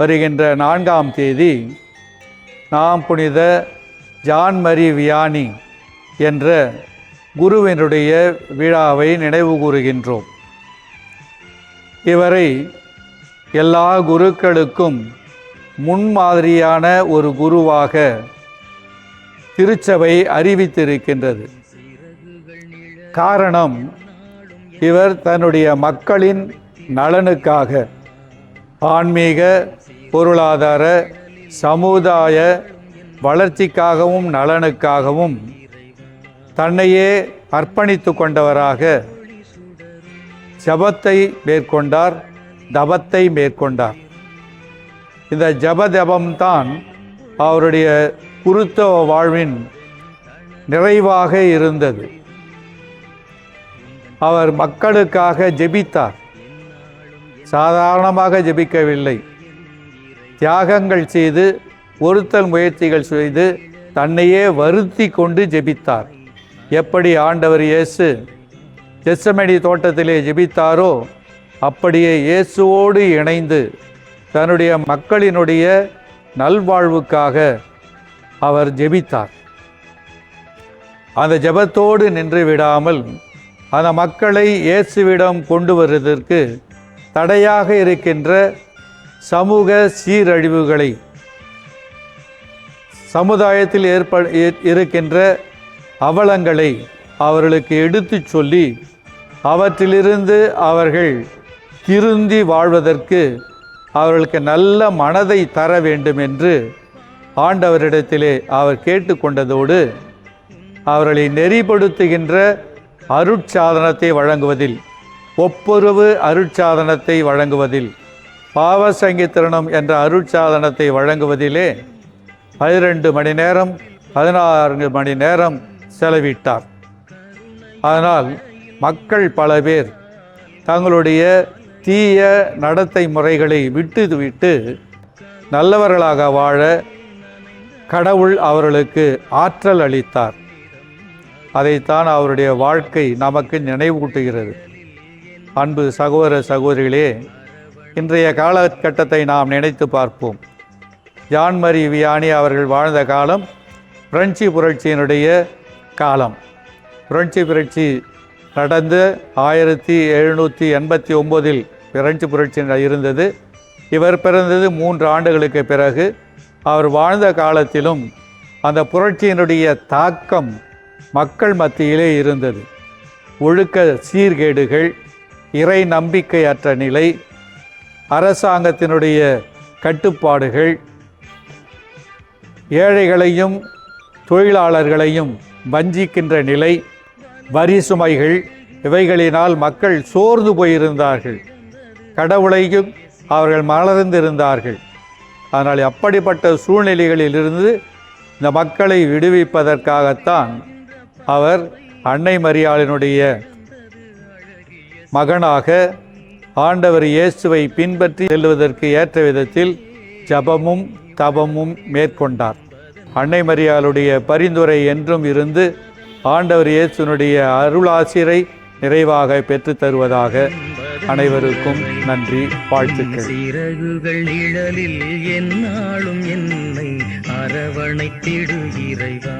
வருகின்ற 4ஆம் தேதி நாம் புனித ஜான் மரி வியானி என்ற குருவினுடைய விழாவை நினைவு கூறுகின்றோம். இவரை எல்லா குருக்களுக்கும் முன்மாதிரியான ஒரு குருவாக திருச்சபை அறிவித்திருக்கின்றது. காரணம், இவர் தன்னுடைய மக்களின் நலனுக்காக ஆன்மீக, பொருளாதார, சமுதாய வளர்ச்சிக்காகவும் நலனுக்காகவும் தன்னையே அர்ப்பணித்து கொண்டவராக ஜபத்தை மேற்கொண்டார், தபத்தை மேற்கொண்டார். இந்த ஜபதபம்தான் அவருடைய குருத்துவ வாழ்வின் நிறைவாக இருந்தது. அவர் மக்களுக்காக ஜெபித்தார். சாதாரணமாக ஜெபிக்கவில்லை, தியாகங்கள் செய்து, ஒருத்தல் முயற்சிகள் செய்து தன்னையே வருத்தி கொண்டு ஜெபித்தார். எப்படி ஆண்டவர் இயேசு கெத்செமனே தோட்டத்திலே ஜெபித்தாரோ அப்படியே இயேசுவோடு இணைந்து தன்னுடைய மக்களினுடைய நல்வாழ்வுக்காக அவர் ஜெபித்தார். அந்த ஜெபத்தோடு நின்று விடாமல் அந்த மக்களை இயேசுவிடம் கொண்டு வருவதற்கு தடையாக இருக்கின்ற சமூக சீரழிவுகளை, சமுதாயத்தில் இருக்கின்ற அவலங்களை அவர்களுக்கு எடுத்து சொல்லி அவற்றிலிருந்து அவர்கள் திருந்தி வாழ்வதற்கு அவர்களுக்கு நல்ல மனதை தர வேண்டும் என்று ஆண்டவரிடத்திலே அவர் கேட்டுக்கொண்டதோடு அவர்களை நெறிப்படுத்துகின்ற அருட்சாதனத்தை வழங்குவதில், ஒப்புரவு அருட்சாதனத்தை வழங்குவதில், பாவ சங்கீர்த்தனம் என்ற அருட்சாதனத்தை வழங்குவதிலே 12 மணி நேரம் 16 மணி நேரம் செலவிட்டார். அதனால் மக்கள் பல பேர் தங்களுடைய தீய நடத்தை முறைகளை விட்டு நல்லவர்களாக வாழ கடவுள் அவர்களுக்கு ஆற்றல் அளித்தார். அதைத்தான் அவருடைய வாழ்க்கை நமக்கு நினைவூட்டுகிறது. அன்பு சகோதர சகோதரிகளே, இன்றைய காலகட்டத்தை நாம் நினைத்து பார்ப்போம். ஜான் மரி வியானி அவர்கள் வாழ்ந்த காலம் பிரெஞ்சு புரட்சியினுடைய காலம். பிரெஞ்சு புரட்சி நடந்து 1789 பிரெஞ்சு புரட்சி இருந்தது. இவர் பிறந்தது 3 ஆண்டுகளுக்கு பிறகு. அவர் வாழ்ந்த காலத்திலும் அந்த புரட்சியினுடைய தாக்கம் மக்கள் மத்தியிலே இருந்தது. ஒழுக்க சீர்கேடுகள், இறை நம்பிக்கையற்ற நிலை, அரசாங்கத்தினுடைய கட்டுப்பாடுகள், ஏழைகளையும் தொழிலாளர்களையும் வஞ்சிக்கின்ற நிலை, வரி சுமைகள், இவைகளினால் மக்கள் சோர்ந்து போயிருந்தார்கள். கடவுளையும் அவர்கள் மறந்திருந்தார்கள். ஆனால் அப்படிப்பட்ட சூழ்நிலைகளிலிருந்து இந்த மக்களை விடுவிப்பதற்காகத்தான் அவர் அன்னை மரியாளினுடைய மகனாக ஆண்டவர் இயேசுவை பின்பற்றி செல்வதற்கு ஏற்ற விதத்தில் ஜபமும் தபமும் மேற்கொண்டார். அன்னை மரியாளுடைய பரிந்துரை என்றும் இருந்து ஆண்டவர் இயேசுனுடைய அருளாசிரை நிறைவாக பெற்று தருவதாக. அனைவருக்கும் நன்றி, வாழ்த்துக்கள். சிறகுகள் நிழலில் என்னாலும் என்னை அரவணைத்திடு இறைவா.